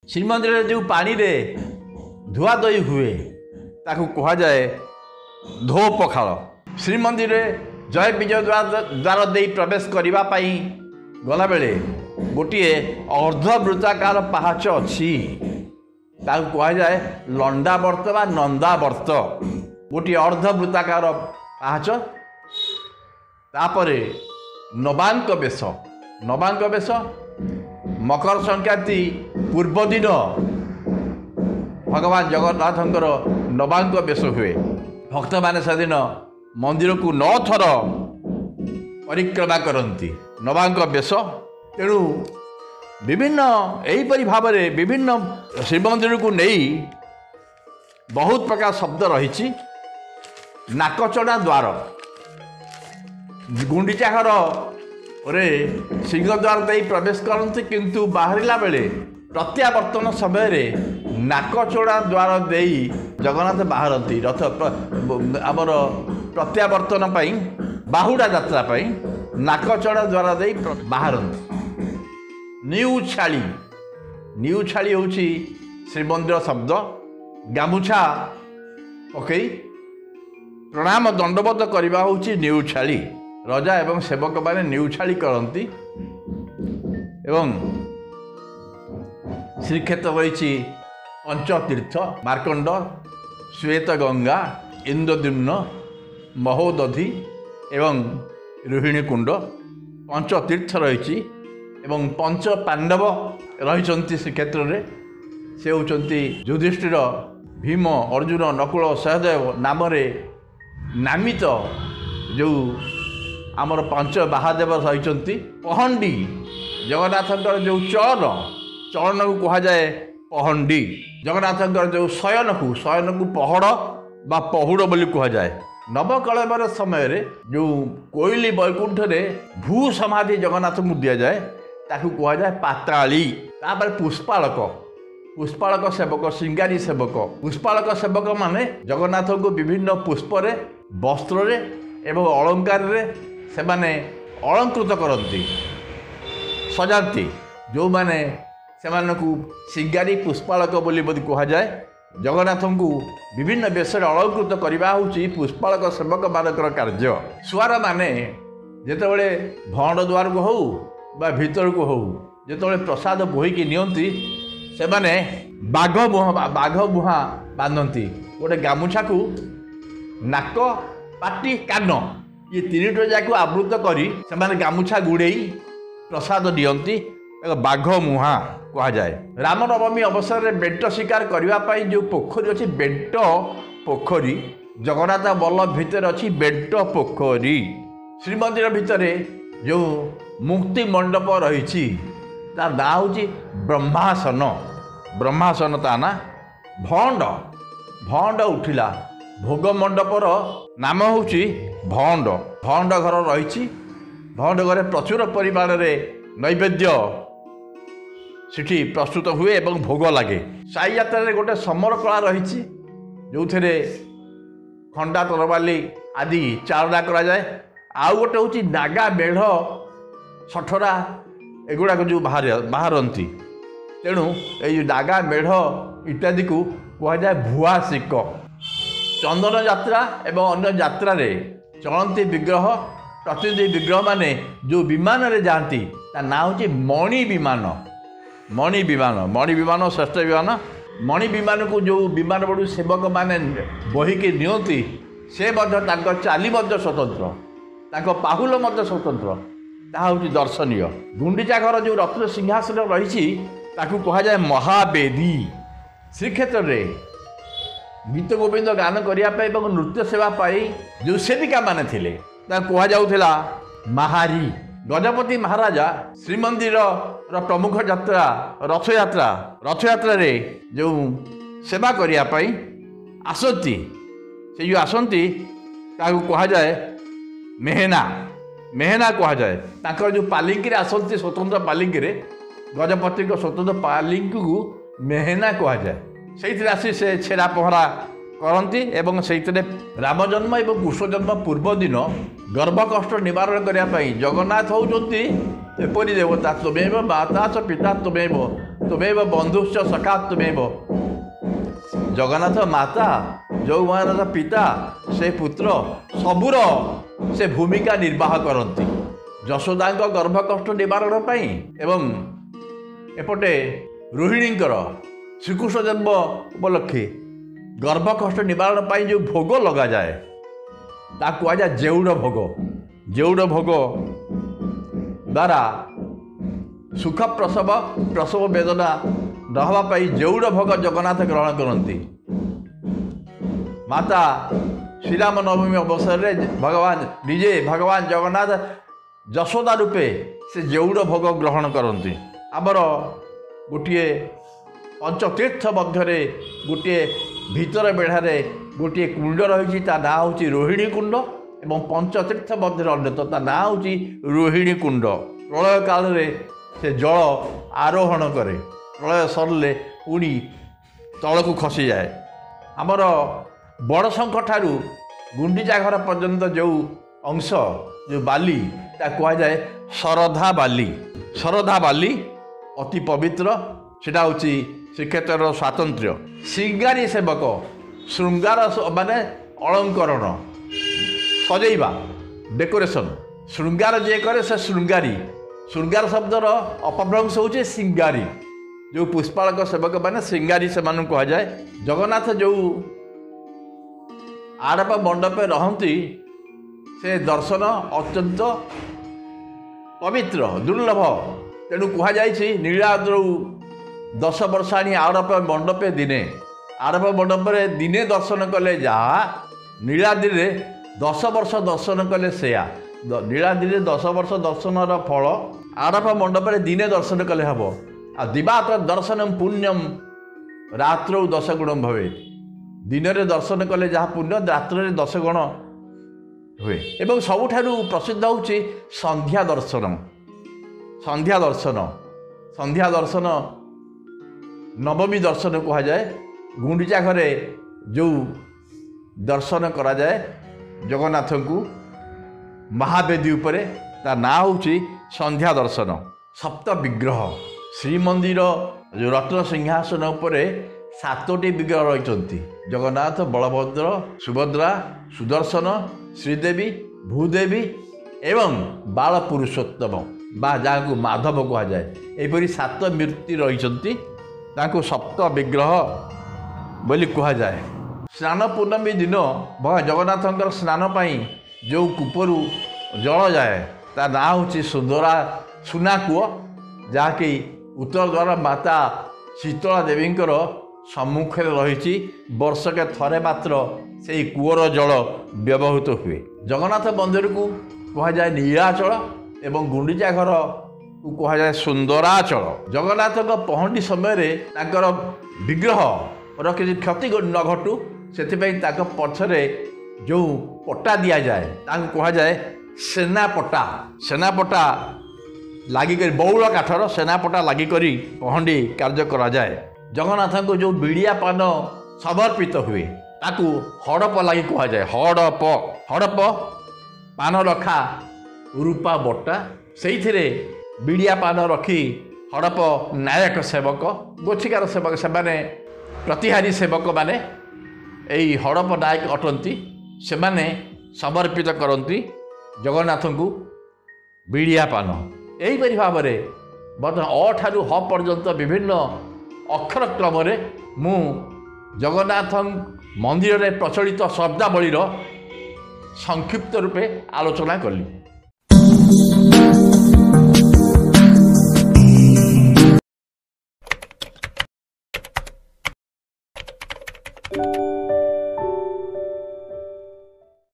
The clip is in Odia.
ଶ୍ରୀମନ୍ଦିରରେ ଯେଉଁ ପାଣିରେ ଧୁଆଧୋଇ ହୁଏ ତାକୁ କୁହାଯାଏ ଧୋ ପଖାଳ। ଶ୍ରୀମନ୍ଦିରରେ ଜୟ ବିଜୟ ଦ୍ୱାର ଦେଇ ପ୍ରବେଶ କରିବା ପାଇଁ ଗଲାବେଳେ ଗୋଟିଏ ଅର୍ଦ୍ଧବୃତ୍ତାକାର ପାହାଚ ଅଛି, ତାକୁ କୁହାଯାଏ ଲଣ୍ଡାବର୍ତ୍ତ ବା ନନ୍ଦାବର୍ତ୍ତ। ଗୋଟିଏ ଅର୍ଦ୍ଧବୃତ୍ତାକାର ପାହାଚ, ତାପରେ ନବାଙ୍କ ବେଶ। ନବାଙ୍କ ବେଶ ମକର ସଂକ୍ରାନ୍ତି ପୂର୍ବଦିନ ଭଗବାନ ଜଗନ୍ନାଥଙ୍କର ନବାଙ୍କ ବେଶ ହୁଏ। ଭକ୍ତମାନେ ସେଦିନ ମନ୍ଦିରକୁ 9 ଥର ପରିକ୍ରମା କରନ୍ତି। ନବାଙ୍କ ବେଶ ତେଣୁ ବିଭିନ୍ନ ଏହିପରି ଭାବରେ ବିଭିନ୍ନ ଶ୍ରୀମନ୍ଦିରକୁ ନେଇ ବହୁତ ପ୍ରକାର ଶବ୍ଦ ରହିଛି। ନାକଚଣା ଦ୍ୱାର, ଗୁଣ୍ଡିଚା ଘରରେ ସିଂହଦ୍ୱାର ଦେଇ ପ୍ରବେଶ କରନ୍ତି, କିନ୍ତୁ ବାହାରିଲା ବେଳେ ପ୍ରତ୍ୟାବର୍ତ୍ତନ ସମୟରେ ନାକଚଣା ଦ୍ୱାର ଦେଇ ଜଗନ୍ନାଥ ବାହାରନ୍ତି। ରଥ ଆମର ପ୍ରତ୍ୟାବର୍ତ୍ତନ ପାଇଁ, ବାହୁଡ଼ା ଯାତ୍ରା ପାଇଁ ନାକଚଣା ଦ୍ୱାର ଦେଇ ବାହାରନ୍ତି। ନିଉଛାଳି, ନିଉଛାଳି ହେଉଛି ଶ୍ରୀମନ୍ଦିର ଶବ୍ଦ। ଗାମୁଛା ପକାଇ ପ୍ରଣାମ ଦଣ୍ଡବତ କରିବା ହେଉଛି ନିଉଛାଳି। ରଜା ଏବଂ ସେବକମାନେ ନିଉଛାଳି କରନ୍ତି। ଏବଂ ଶ୍ରୀକ୍ଷେତ୍ର ରହିଛି ପଞ୍ଚତୀର୍ଥ, ମାର୍କଣ୍ଡ, ଶ୍ଵେତଗଙ୍ଗା, ଇନ୍ଦ୍ରଦ୍ୟୁମ୍ନ, ମହୋଦଧି ଏବଂ ରୋହିଣୀ କୁଣ୍ଡ। ପଞ୍ଚତୀର୍ଥ ରହିଛି ଏବଂ ପଞ୍ଚ ପାଣ୍ଡବ ରହିଛନ୍ତି ଶ୍ରୀକ୍ଷେତ୍ରରେ। ସେ ହେଉଛନ୍ତି ଯୁଧିଷ୍ଠିର, ଭୀମ, ଅର୍ଜୁନ, ନକୁଳ, ସହଦେବ ନାମରେ ନାମିତ ଯେଉଁ ଆମର ପାଞ୍ଚ ବାହାଦେବ ରହିଛନ୍ତି। ପହଣ୍ଡି, ଜଗନ୍ନାଥଙ୍କର ଯେଉଁ ଚଳନକୁ କୁହାଯାଏ ପହଣ୍ଡି। ଜଗନ୍ନାଥଙ୍କର ଯେଉଁ ଶୟନକୁ ପହଡ଼ ବା ପହୁଡ଼ ବୋଲି କୁହାଯାଏ। ନବକଳେବର ସମୟରେ ଯେଉଁ କୋଇଲି ବୈକୁଣ୍ଠରେ ଭୂ ସମାଧି ଜଗନ୍ନାଥଙ୍କୁ ଦିଆଯାଏ ତାକୁ କୁହାଯାଏ ପାତାଳି। ତାପରେ ପୁଷ୍ପାଳକ ସେବକ, ଶୃଙ୍ଗାରୀ ସେବକ। ପୁଷ୍ପାଳକ ସେବକମାନେ ଜଗନ୍ନାଥଙ୍କୁ ବିଭିନ୍ନ ପୁଷ୍ପରେ, ବସ୍ତ୍ରରେ ଏବଂ ଅଳଙ୍କାରରେ ସେମାନେ ଅଳଙ୍କୃତ କରନ୍ତି, ସଜାନ୍ତି। ଯେଉଁମାନେ ସେମାନଙ୍କୁ ଶୃଙ୍ଗାରୀ ପୁଷ୍ପାଳକ ବୋଲି କୁହାଯାଏ। ଜଗନ୍ନାଥଙ୍କୁ ବିଭିନ୍ନ ବେଶରେ ଅଳଙ୍କୃତ କରିବା ହେଉଛି ପୁଷ୍ପାଳକ ସେବକମାନଙ୍କର କାର୍ଯ୍ୟ। ସୁଆରମାନେ ଯେତେବେଳେ ଭଣ୍ଡ ଦ୍ୱାରକୁ ହେଉ ବା ଭିତରକୁ ହେଉ ଯେତେବେଳେ ପ୍ରସାଦ ବୋହିକି ନିଅନ୍ତି, ସେମାନେ ବାଘ ମୁହାଁ ବାନ୍ଧନ୍ତି। ଗୋଟେ ଗାମୁଛାକୁ ନାକ, ପାଟି, କାନ ଏ ତିନିଟା ଯାକୁ ଆବୃତ କରି ସେମାନେ ଗାମୁଛା ଗୁଡ଼େଇ ପ୍ରସାଦ ଦିଅନ୍ତି। ତାକୁ ବାଘ ମୁହାଁ କୁହାଯାଏ। ରାମନବମୀ ଅବସରରେ ବେଣ୍ଟ ଶିକାର କରିବା ପାଇଁ ଯେଉଁ ପୋଖରୀ ଅଛି, ବେଣ୍ଟ ପୋଖରୀ, ଜଗନ୍ନାଥ ବଲ୍ଲଭ ଭିତରେ ଅଛି ବେଣ୍ଟ ପୋଖରୀ। ଶ୍ରୀମନ୍ଦିର ଭିତରେ ଯେଉଁ ମୁକ୍ତି ମଣ୍ଡପ ରହିଛି ତାର ନାଁ ହେଉଛି ବ୍ରହ୍ମାସନ। ବ୍ରହ୍ମାସନ ତା ନାଁ। ଭଣ୍ଡ ଉଠିଲା, ଭୋଗ ମଣ୍ଡପର ନାମ ହେଉଛି ଭଣ୍ଡ। ଭଣ୍ଡ ଘର ରହିଛି। ଭଣ୍ଡ ଘରେ ପ୍ରଚୁର ପରିମାଣରେ ନୈବେଦ୍ୟ ସେଠି ପ୍ରସ୍ତୁତ ହୁଏ ଏବଂ ଭୋଗ ଲାଗେ। ସାଇ ଯାତ୍ରାରେ ଗୋଟେ ସମର କଳା ରହିଛି, ଯେଉଁଥିରେ ଖଣ୍ଡା, ତରବାଲି ଆଦି ଚାଳନା କରାଯାଏ। ଆଉ ଗୋଟେ ହେଉଛି ନାଗା, ମେଢ଼, ସଠରା ଏଗୁଡ଼ାକ ଯେଉଁ ବାହାରନ୍ତି। ତେଣୁ ଏଇ ନାଗା, ମେଢ଼ ଇତ୍ୟାଦିକୁ କୁହାଯାଏ ଭୁଆ ଶିକ। ଚନ୍ଦନ ଯାତ୍ରା ଏବଂ ଅନ୍ୟ ଯାତ୍ରାରେ ଚଳନ୍ତି ବିଗ୍ରହ, ପ୍ରତିନିଧି ବିଗ୍ରହମାନେ ଯେଉଁ ବିମାନରେ ଯାଆନ୍ତି ତା ନାଁ ହେଉଛି ମଣି ବିମାନ। ମଣି ବିମାନ ଶ୍ରେଷ୍ଠ ବିମାନ। ମଣି ବିମାନକୁ ଯେଉଁ ବିମାନ ବଡ଼ୁ ସେବକମାନେ ବୋହିକି ନିଅନ୍ତି, ସେ ମଧ୍ୟ ତାଙ୍କ ଚାଲି ମଧ୍ୟ ସ୍ୱତନ୍ତ୍ର, ତାଙ୍କ ପାହୁଲ ମଧ୍ୟ ସ୍ୱତନ୍ତ୍ର। ତାହା ହେଉଛି ଦର୍ଶନୀୟ। ଗୁଣ୍ଡିଚା ଘର ଯେଉଁ ରତ୍ନ ସିଂହାସନ ରହିଛି ତାକୁ କୁହାଯାଏ ମହାବେଦୀ। ଶ୍ରୀକ୍ଷେତ୍ରରେ ଗୀତ ଗୋବିନ୍ଦ ଗାନ କରିବା ପାଇଁ ଏବଂ ନୃତ୍ୟ ସେବା ପାଇଁ ଯେଉଁ ସେବିକାମାନେ ଥିଲେ ତାକୁ କୁହାଯାଉଥିଲା ମାହାରୀ। ଗଜପତି ମହାରାଜା ଶ୍ରୀମନ୍ଦିରର ପ୍ରମୁଖ ଯାତ୍ରା ରଥଯାତ୍ରାରେ ଯେଉଁ ସେବା କରିବା ପାଇଁ ଆସନ୍ତି, ସେ ଯେଉଁ ଆସନ୍ତି ତାକୁ କୁହାଯାଏ ମେହେନା କୁହାଯାଏ। ତାଙ୍କର ଯେଉଁ ପାଲିଙ୍କିରେ ଆସନ୍ତି, ସ୍ୱତନ୍ତ୍ର ପାଲିଙ୍କିରେ, ଗଜପତିଙ୍କ ସ୍ୱତନ୍ତ୍ର ପାଲିଙ୍କିକୁ ମେହେନା କୁହାଯାଏ। ସେଇଥିରେ ଆସି ସେ ଛେରା ପହଁରା କରନ୍ତି ଏବଂ ସେଇଥିରେ ରାମ ଜନ୍ମ ଏବଂ କୃଷ୍ଣ ଜନ୍ମ ପୂର୍ବ ଦିନ ଗର୍ଭ କଷ୍ଟ ନିବାରଣ କରିବା ପାଇଁ ଜଗନ୍ନାଥ ହେଉଛନ୍ତି एपरी देवता त्वमेव माता च पिता त्वमेव त्वमेव बंधुश्च सखा त्वमेव। जगन्नाथ माता जो महाराज पिता से पुत्र सबुर से भूमिका निर्वाह करती यशोदा गर्भ कष्ट निवारण पाई एवं एपटे रोहिणींकर श्रीकृष्ण जन्म उपलक्षे गर्भ कष्ट निवारण पाई जो भोग लगा जाए ता कह जाए जेउड़ भोग। जेउड़ भोग द्वारा सुख प्रसव प्रसव वेदना नहवा जेउड़ भोग जगन्नाथ ग्रहण करती। माता श्रीराम नवमी अवसर में भगवान निजे भगवान जगन्नाथ यशोदा रूपे से जेउड़ भोग ग्रहण करती। आमर गोटे पंचतीर्थ मध्य गोटे भीतर बेढ़ारे गोटे कुंड रही ना हूँ रोहिणी कुंड एवं पंचतीर्थ मध्य अन्यतम ना हूँ रोहिणी कुंड। प्रलय काल से जल आरोहण करे प्रलय सरले पुणी तल को खसी जाए। आमर बड़शंख ठारू गुंडीचा घर पर्यंत जो अंश जो बाली ता कह जाए शरधा बाली। शरधा बाली अति पवित्र सेटा हूँ श्रीक्षेत्र स्वातंत्र्य। श्रृंगारी सेवक श्रृंगार माने अलंकरण सजैवा डेकोरेशन श्रृंगार जे करे से श्रृंगारी। श्रृंगार शब्दर अपभ्रंश होचे श्रृंगारी जो पुष्पालक सेवक माने श्रृंगारी से मानू कह जाए। जगन्नाथ जो आड़प मंडपे रहती से दर्शन अत्यंत पवित्र दुर्लभ तेणु कह जाए नीलाद्रौ 10 वर्षाणी आड़प मंडपे दिने आड़प मंडपे दिने दर्शन कले जहाँ नीलाद्रि 10 वर्ष दर्शन कले सेया। नीलाद्रि 10 वर्ष दर्शनर फल आड़प मंडपे दिने दर्शन कले हम आ दिवात्र दर्शनम पुण्यम रात्रौ 10 गुणम भवे। दिन में दर्शन कले जहाँ पुण्य रात्र 10 गुण हुए। एवं सबुठारु प्रसिद्ध होची संध्या दर्शन। संध्या दर्शन संध्या दर्शन नवमी दर्शन कहा जाए। गुंडीचा घरे जो दर्शन करा जाए जगन्नाथ को महावेदी उपरे ता ना होची संध्या दर्शन। सप्त विग्रह श्रीमंदिर जो रत्न सिंहासन उपरे 7टी विग्रह रही जगन्नाथ बलभद्र सुभद्रा सुदर्शन श्रीदेवी भूदेवी एवं बाल पुरुषोत्तम बा जहाँ को माधव कह जाए। यहपरी 7 मूर्ति रही सप्त विग्रह बोली कह जाए। स्नान पूर्णमी दिन भगवान जगन्नाथ स्नान पाई जो कूपरू जल जाए ता ना हूँ सुंदरा सुना कूଅ जहाँकि उत्तर द्वार माता शीतला देवींकर सम्मुखें रही वर्षके थरे मात्र से कूअर जल व्यवहृत हुए। जगन्नाथ मंदिर को कह जाए नीलाचल एवं गुंडीचा घर को कह जाए सुंदराचल। जगन्नाथ पहंडी समय विग्रह किसी क्षति न घटू से पछरे जो पट्टा दि जाए कह जाए सेनापट्टा। सेनापट्टा लागिक बौल काठर सेनापट्टा लागिक पहंडी कार्य करा जाए। जगन्नाथ को जो बिड़िया पान समर्पित हुए ताकू हड़प लगी कह जाए। हड़प हड़प पान रखा रूपा बट्टा से बिड़िया पान रखी हड़प नायक सेवक गोछिकार सेवक से प्रतिहारी सेवक माने यही हड़प नायक अटंती से समर्पित करती जगन्नाथ को बिड़िया पान। यहीपरि भाव में बर्तमान अ ठारू ह पर्यंत विभिन्न अक्षर क्रम मु जगन्नाथ मंदिर में प्रचलित शब्दावलीर संक्षिप्त रूपे आलोचना कली।